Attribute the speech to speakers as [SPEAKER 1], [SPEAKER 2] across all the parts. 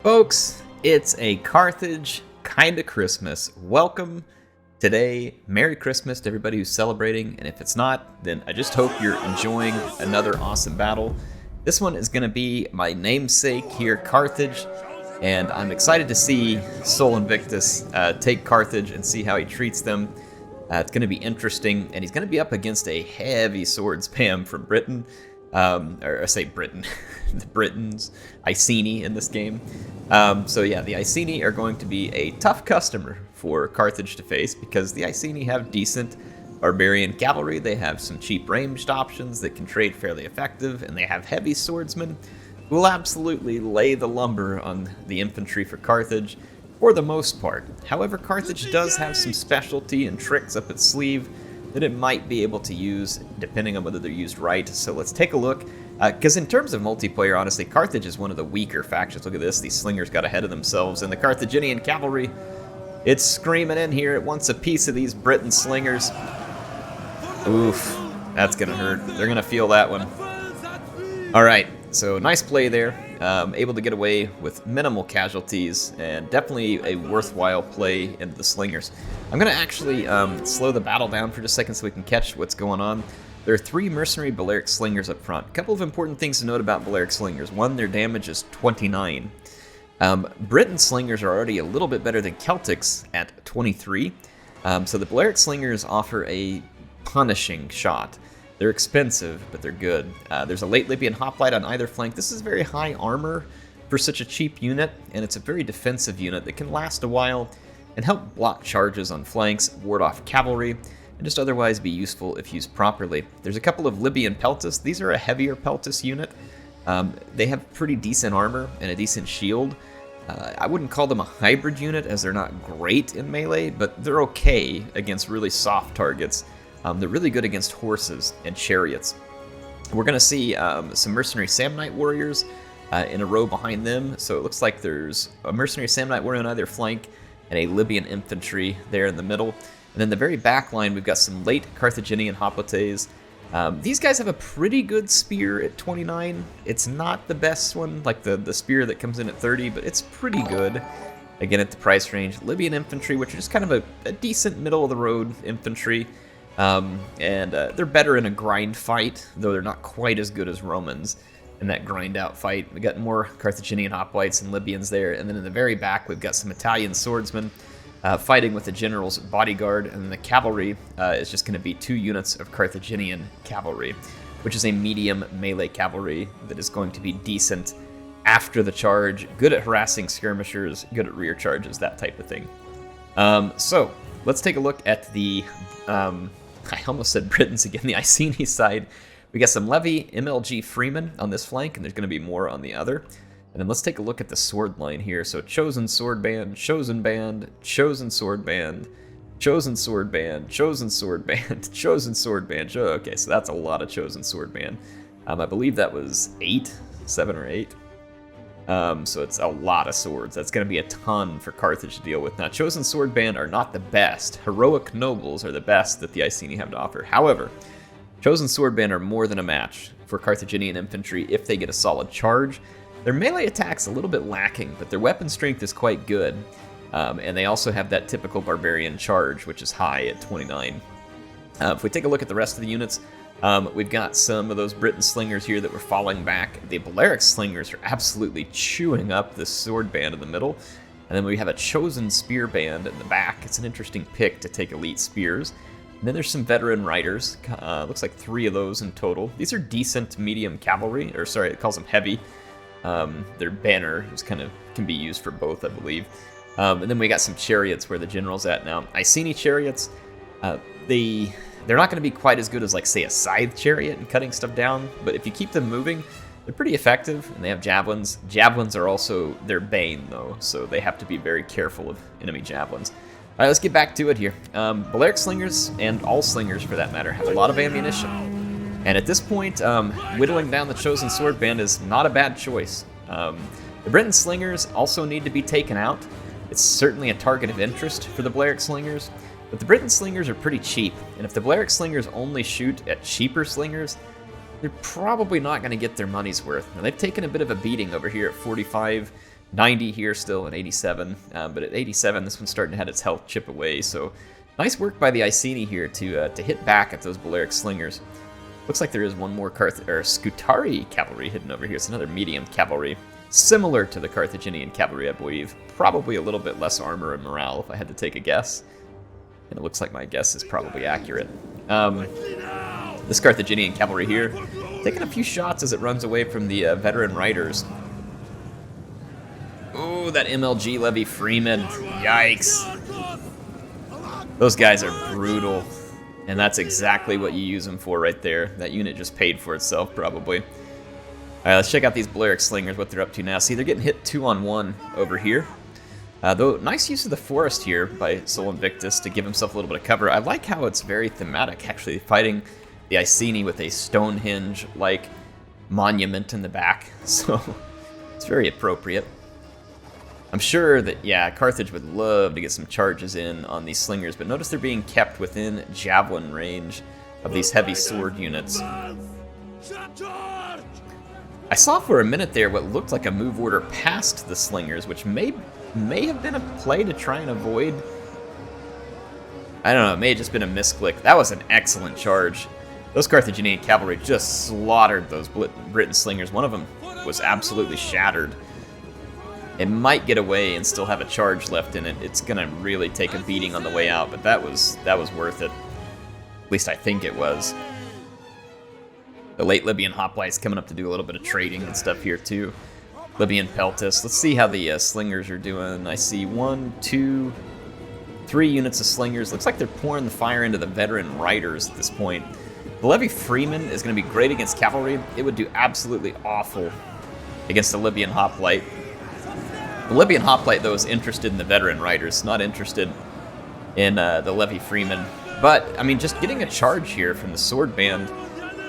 [SPEAKER 1] Folks, it's a Carthage kinda Christmas. Welcome today. Merry Christmas to everybody who's celebrating, and if it's not, then I just hope you're enjoying another awesome battle. This one is going to be my namesake here, Carthage, and I'm excited to see Sol Invictus take Carthage and see how he treats them. It's going to be interesting, and he's going to be up against a heavy sword spam from Britain. Or I say Britain, the Britons, Iceni in this game. So yeah, the Iceni are going to be a tough customer for Carthage to face because the Iceni have decent barbarian cavalry, they have some cheap ranged options that can trade fairly effective, and they have heavy swordsmen who will absolutely lay the lumber on the infantry for Carthage for the most part. However, Carthage does have some specialty and tricks up its sleeve that it might be able to use depending on whether they're used right. So let's take a look. Because in terms of multiplayer, honestly, Carthage is one of the weaker factions. Look at this, these slingers got ahead of themselves, and the Carthaginian cavalry, it's screaming in here. It wants a piece of these Briton slingers. Oof, that's gonna hurt. They're gonna feel that one. All right, so nice play there. Able to get away with minimal casualties, and definitely a worthwhile play into the slingers. I'm going to actually slow the battle down for just a second so we can catch what's going on. There are 3 mercenary Balearic slingers up front. A couple of important things to note about Balearic slingers. One, their damage is 29. Briton slingers are already a little bit better than Celtics at 23. So the Balearic slingers offer a punishing shot. They're expensive, but they're good. There's a late Libyan hoplite on either flank. This is very high armor for such a cheap unit, and it's a very defensive unit that can last a while and help block charges on flanks, ward off cavalry, and just otherwise be useful if used properly. There's a couple of Libyan peltas. These are a heavier peltas unit. They have pretty decent armor and a decent shield. I wouldn't call them a hybrid unit as they're not great in melee, but they're okay against really soft targets. They're really good against horses and chariots. We're going to see some mercenary Samnite warriors in a row behind them. So it looks like there's a mercenary Samnite warrior on either flank and a Libyan infantry there in the middle. And then the very back line, we've got some late Carthaginian hoplites. These guys have a pretty good spear at 29. It's not the best one, like the spear that comes in at 30, but it's pretty good. Again, at the price range. Libyan infantry, which is kind of a decent middle-of-the-road infantry. They're better in a grind fight, though they're not quite as good as Romans in that grind out fight. We got more Carthaginian hoplites and Libyans there, and then in the very back we've got some Italian swordsmen fighting with the general's bodyguard, and then the cavalry is just going to be 2 units of Carthaginian cavalry, which is a medium melee cavalry that is going to be decent after the charge, good at harassing skirmishers, good at rear charges, that type of thing. So let's take a look at the I almost said Britons again, the Iceni side. We got some Levy, MLG Freeman on this flank, and there's going to be more on the other. And then let's take a look at the sword line here. So Chosen Sword Band, Chosen Band, Chosen Sword Band, Chosen Sword Band, Chosen Sword Band, Chosen Sword Band. Okay, so that's a lot of Chosen Sword Band. I believe that was 7 or 8. So it's a lot of swords. That's going to be a ton for Carthage to deal with. Now, Chosen Sword Band are not the best. Heroic Nobles are the best that the Iceni have to offer. However, Chosen Sword Band are more than a match for Carthaginian infantry if they get a solid charge. Their melee attack's a little bit lacking, but their weapon strength is quite good. And they also have that typical barbarian charge, which is high at 29. If we take a look at the rest of the units, we've got some of those Briton slingers here that were falling back. The Balearic slingers are absolutely chewing up the sword band in the middle. And then we have a Chosen Spear Band in the back. It's an interesting pick to take elite spears. And then there's some veteran riders. Looks like 3 of those in total. These are decent medium cavalry, or sorry, it calls them heavy. Their banner is can be used for both, I believe. And then we got some chariots where the general's at now. Iceni chariots, they're not going to be quite as good as, like, say, a scythe chariot and cutting stuff down, but if you keep them moving, they're pretty effective, and they have javelins. Javelins are also their bane, though, so they have to be very careful of enemy javelins. All right, let's get back to it here. Balearic slingers, and all slingers for that matter, have a lot of ammunition. And at this point, whittling down the Chosen Sword Band is not a bad choice. The Briton slingers also need to be taken out. It's certainly a target of interest for the Balearic slingers, but the Briton slingers are pretty cheap, and if the Balearic slingers only shoot at cheaper slingers, they're probably not going to get their money's worth. Now, they've taken a bit of a beating over here at 45 90 here still, and 87. But at 87, this one's starting to have its health chip away. So nice work by the Iceni here to hit back at those Balearic Slingers. Looks like there is one more Scutari cavalry hidden over here. It's another medium cavalry, similar to the Carthaginian cavalry, I believe. Probably a little bit less armor and morale, if I had to take a guess. And it looks like my guess is probably accurate. This Carthaginian cavalry here, taking a few shots as it runs away from the veteran riders. Oh, that MLG Levy Freeman. Yikes. Those guys are brutal. And that's exactly what you use them for right there. That unit just paid for itself, probably. Alright, let's check out these Balearic Slingers, what they're up to now. See, they're getting hit 2-on-1 over here. Though, nice use of the forest here by Sol Invictus to give himself a little bit of cover. I like how it's very thematic, actually, fighting the Iceni with a Stonehenge-like monument in the back. So, it's very appropriate. I'm sure that, yeah, Carthage would love to get some charges in on these slingers, but notice they're being kept within javelin range of these heavy sword units. I saw for a minute there what looked like a move order past the slingers, which may have been a play to try and avoid. I don't know, it may have just been a misclick. That was an excellent charge. Those Carthaginian cavalry just slaughtered those Briton slingers. One of them was absolutely shattered. It might get away and still have a charge left in it. It's gonna really take a beating on the way out, but that was worth it. At least I think it was. The late Libyan Hoplites coming up to do a little bit of trading and stuff here too. Libyan Peltis. Let's see how the slingers are doing. I see 1, 2, 3 units of slingers. Looks like they're pouring the fire into the veteran riders at this point. The Levy Freeman is going to be great against cavalry. It would do absolutely awful against the Libyan Hoplite. The Libyan Hoplite, though, is interested in the veteran riders, not interested in the Levy Freeman. But, I mean, just getting a charge here from the sword band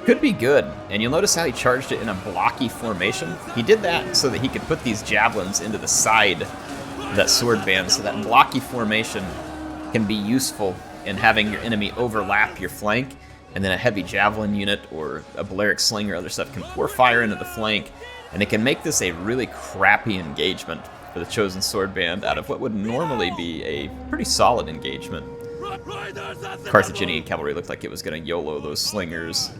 [SPEAKER 1] could be good. And you'll notice how he charged it in a blocky formation. He did that so that he could put these javelins into the side of that sword band, so that blocky formation can be useful in having your enemy overlap your flank, and then a heavy javelin unit or a Balearic slinger or other stuff can pour fire into the flank, and it can make this a really crappy engagement for the Chosen Sword Band out of what would normally be a pretty solid engagement. Carthaginian cavalry looked like it was going to YOLO those slingers.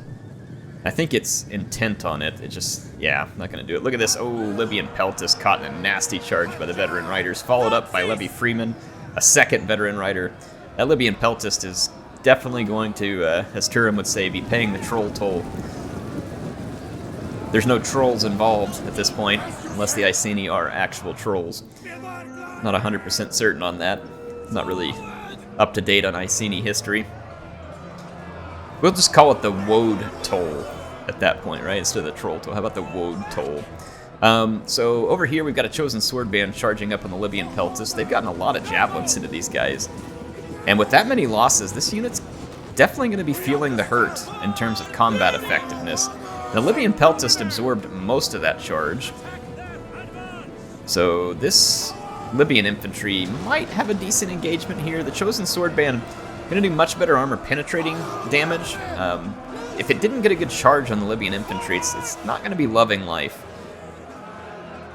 [SPEAKER 1] I think it's intent on it. It just, yeah, not going to do it. Look at this. Oh, Libyan Peltis caught in a nasty charge by the veteran riders, followed up by Levy Freeman, a second veteran rider. That Libyan Peltis is definitely going to, as Turin would say, be paying the troll toll. There's no trolls involved at this point, unless the Iceni are actual trolls. Not 100% certain on that. Not really up to date on Iceni history. We'll just call it the Woad toll at that point, right? Instead of the troll toll. How about the Woad toll? So over here we've got a Chosen Sword Band charging up on the Libyan Peltis. They've gotten a lot of javelins into these guys. And with that many losses, this unit's definitely going to be feeling the hurt in terms of combat effectiveness. The Libyan Peltis absorbed most of that charge. So this Libyan infantry might have a decent engagement here. The Chosen Sword Band going to do much better armor penetrating damage. If it didn't get a good charge on the Libyan infantry, it's not going to be loving life.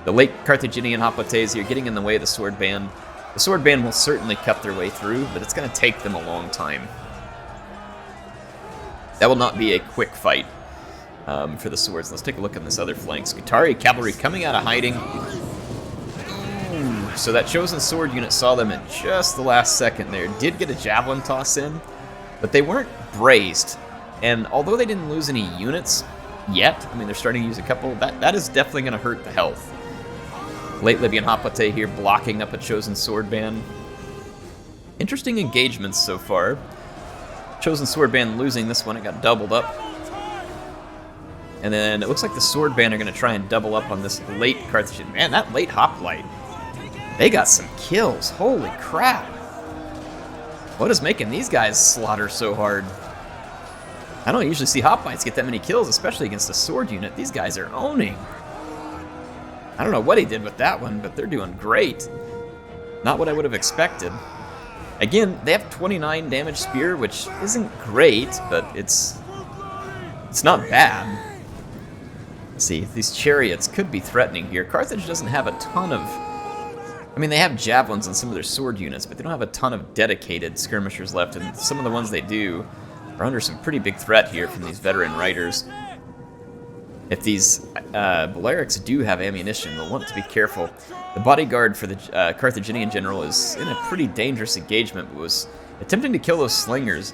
[SPEAKER 1] The late Carthaginian Hoplites here getting in the way of the Sword Band. The Sword Band will certainly cut their way through, but it's going to take them a long time. That will not be a quick fight for the swords. Let's take a look on this other flank. Scutari cavalry coming out of hiding. Ooh, so that Chosen Sword unit saw them at just the last second there. Did get a javelin toss in, but they weren't braced. And although they didn't lose any units yet, I mean, they're starting to use a couple, that is definitely going to hurt the health. Late Libyan Hoplite here blocking up a Chosen Sword Band. Interesting engagements so far. Chosen Sword Band losing this one, it got doubled up. And then it looks like the Sword Band are going to try and double up on this late Carthage. Man, that late Hoplite, they got some kills. Holy crap. What is making these guys slaughter so hard? I don't usually see Hoplites get that many kills, especially against a sword unit. These guys are owning. I don't know what he did with that one, but they're doing great. Not what I would have expected. Again, they have 29 damage spear, which isn't great, but it's not bad. Let's see, these chariots could be threatening here. Carthage doesn't have a ton of... I mean, they have javelins on some of their sword units, but they don't have a ton of dedicated skirmishers left, and some of the ones they do are under some pretty big threat here from these veteran riders. If these Balearics do have ammunition, they'll want to be careful. The bodyguard for the Carthaginian general is in a pretty dangerous engagement, but was attempting to kill those slingers.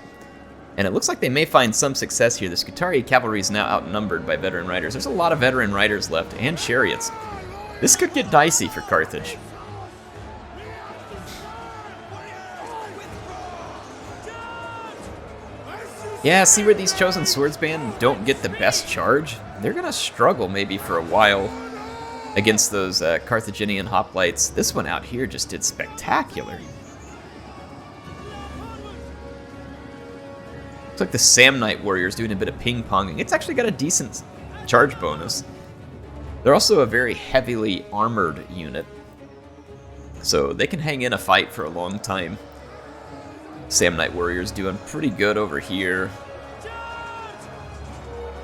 [SPEAKER 1] And it looks like they may find some success here. The Scutari cavalry is now outnumbered by veteran riders. There's a lot of veteran riders left, and chariots. This could get dicey for Carthage. Yeah, see where these chosen swordsmen don't get the best charge? They're going to struggle maybe for a while against those Carthaginian hoplites. This one out here just did spectacular. Looks like the Samnite warrior's doing a bit of ping-ponging. It's actually got a decent charge bonus. They're also a very heavily armored unit, so they can hang in a fight for a long time. Samnite warrior's doing pretty good over here.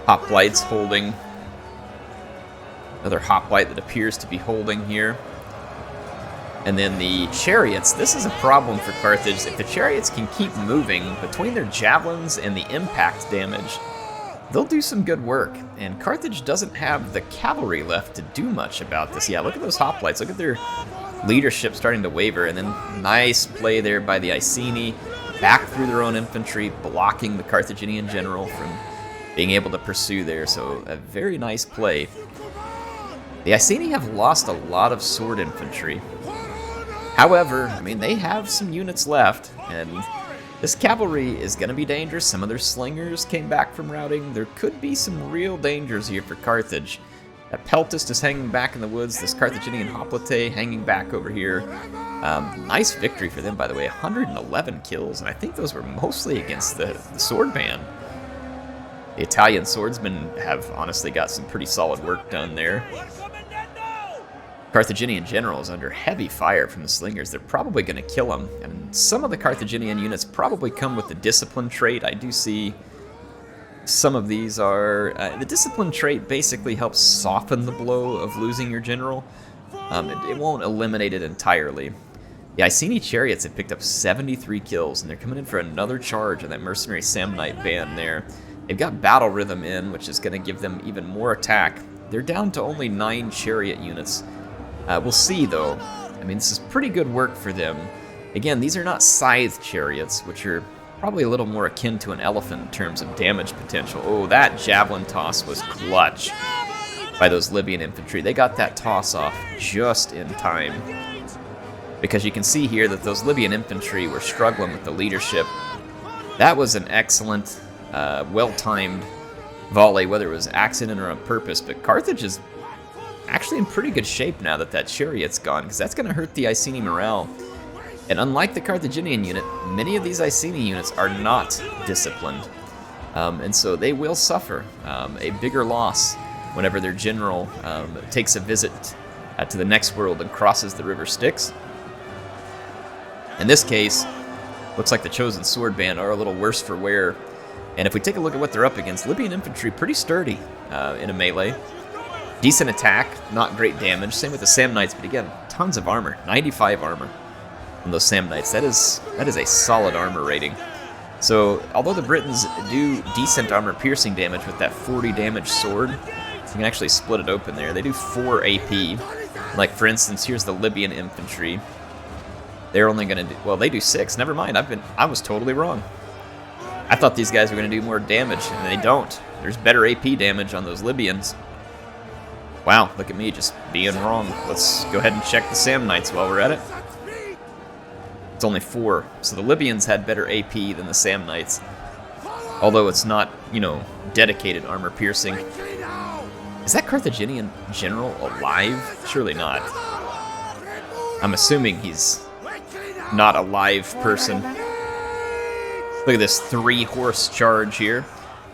[SPEAKER 1] Hoplites holding. Another hoplite that appears to be holding here. And then the chariots. This is a problem for Carthage. If the chariots can keep moving between their javelins and the impact damage, they'll do some good work. And Carthage doesn't have the cavalry left to do much about this. Yeah, look at those hoplites. Look at their leadership starting to waver. And then nice play there by the Iceni. Back through their own infantry, blocking the Carthaginian general from being able to pursue there. So a very nice play. The Iceni have lost a lot of sword infantry. However, I mean, they have some units left, and this cavalry is going to be dangerous. Some of their slingers came back from routing. There could be some real dangers here for Carthage. That Peltist is hanging back in the woods. This Carthaginian hoplite hanging back over here. Nice victory for them, by the way. 111 kills, and I think those were mostly against the sword band. The Italian swordsmen have honestly got some pretty solid work done there. Carthaginian general is under heavy fire from the slingers. They're probably going to kill him. And some of the Carthaginian units probably come with the discipline trait. I do see some of these are... the discipline trait basically helps soften the blow of losing your general. It won't eliminate it entirely. The Iceni chariots have picked up 73 kills, and they're coming in for another charge on that mercenary Samnite band there. They've got battle rhythm in, which is going to give them even more attack. They're down to only 9 chariot units. We'll see, though. I mean, this is pretty good work for them. Again, these are not scythe chariots, which are probably a little more akin to an elephant in terms of damage potential. Oh, that javelin toss was clutch by those Libyan infantry. They got that toss off just in time. Because you can see here that those Libyan infantry were struggling with the leadership. That was an excellent, well-timed volley, whether it was accident or on purpose. But Carthage is actually in pretty good shape now that that chariot's gone, because that's going to hurt the Iceni morale. And unlike the Carthaginian unit, many of these Iceni units are not disciplined. And so they will suffer a bigger loss whenever their general takes a visit to the next world and crosses the River Styx. In this case, looks like the Chosen Sword Band are a little worse for wear. And if we take a look at what they're up against, Libyan infantry pretty sturdy in a melee. Decent attack, not great damage. Same with the Samnites, but again, tons of armor. 95 armor on those Samnites. That is a solid armor rating. So, although the Britons do decent armor-piercing damage with that 40 damage sword, you can actually split it open there. They do 4 AP. Like, for instance, here's the Libyan infantry. They're only going to do... Well, they do 6. Never mind, I was totally wrong. I thought these guys were going to do more damage, and they don't. There's better AP damage on those Libyans. Wow, look at me just being wrong. Let's go ahead and check the Samnites while we're at it. It's only 4. So the Libyans had better AP than the Samnites. Although it's not, you know, dedicated armor piercing. Is that Carthaginian general alive? Surely not. I'm assuming he's not a live person. Look at this 3-horse charge here.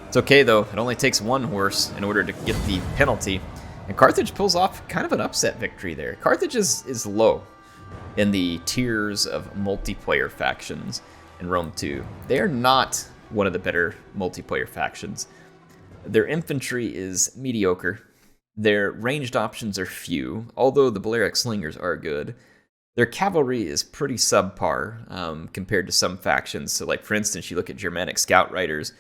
[SPEAKER 1] It's okay though, it only takes 1 horse in order to get the penalty. And Carthage pulls off kind of an upset victory there. Carthage is low in the tiers of multiplayer factions in Rome 2. They are not one of the better multiplayer factions. Their infantry is mediocre. Their ranged options are few, although the Balearic Slingers are good. Their cavalry is pretty subpar compared to some factions. So, like, for instance, you look at Germanic Scout Riders.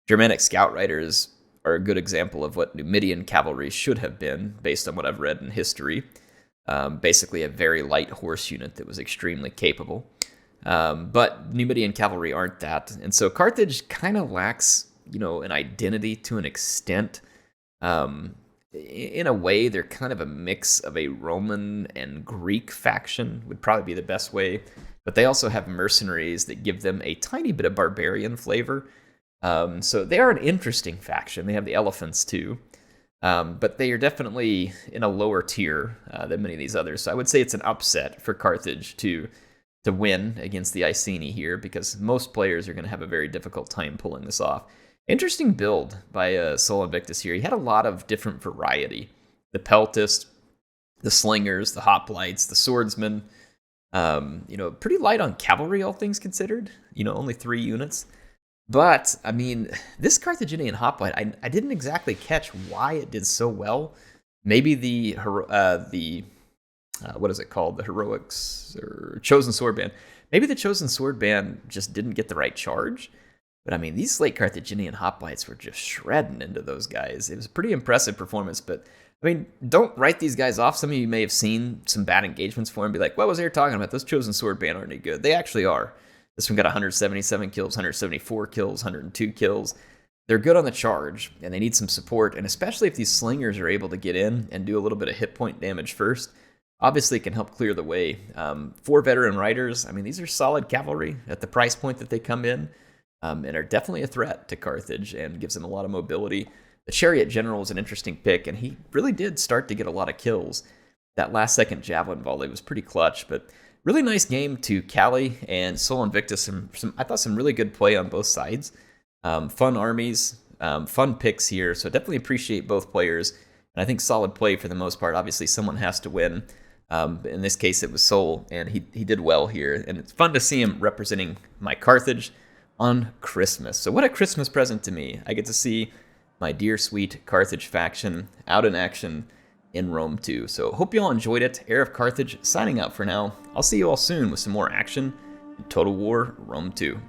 [SPEAKER 1] Germanic Scout Riders are a good example of what Numidian cavalry should have been, based on what I've read in history. Basically, a very light horse unit that was extremely capable. But Numidian cavalry aren't that. And so Carthage kind of lacks, an identity to an extent. In a way, they're kind of a mix of a Roman and Greek faction, would probably be the best way. But they also have mercenaries that give them a tiny bit of barbarian flavor. So they are an interesting faction. They have the elephants too. But they are definitely in a lower tier than many of these others. So I would say it's an upset for Carthage to win against the Iceni here, because most players are going to have a very difficult time pulling this off. Interesting build by Sol Invictus here. He had a lot of different variety. The Peltist, the Slingers, the Hoplites, the Swordsmen. Pretty light on cavalry, all things considered. Only 3 units. But, I mean, this Carthaginian Hoplite, I didn't exactly catch why it did so well. Maybe what is it called? The Heroics or Chosen Sword Band. Maybe the Chosen Sword Band just didn't get the right charge. But I mean, these Slate Carthaginian Hoplites were just shredding into those guys. It was a pretty impressive performance, but I mean, don't write these guys off. Some of you may have seen some bad engagements for them and be like, what was they talking about? Those Chosen Sword Band aren't any good. They actually are. This one got 177 kills, 174 kills, 102 kills. They're good on the charge, and they need some support, and especially if these Slingers are able to get in and do a little bit of hit point damage first, obviously it can help clear the way. 4 veteran riders, I mean, these are solid cavalry at the price point that they come in. And are definitely a threat to Carthage and gives them a lot of mobility. The Chariot General is an interesting pick, and he really did start to get a lot of kills. That last second javelin volley was pretty clutch, but really nice game to Callie and Sol Invictus. I thought some really good play on both sides. Fun armies, fun picks here, so definitely appreciate both players. And I think solid play for the most part. Obviously, someone has to win. In this case, it was Sol, and he did well here. And it's fun to see him representing my Carthage on Christmas. So what a Christmas present to me. I get to see my dear sweet Carthage faction out in action in Rome 2. So hope you all enjoyed it. HeirofCarthage signing out for now. I'll see you all soon with some more action in Total War Rome 2.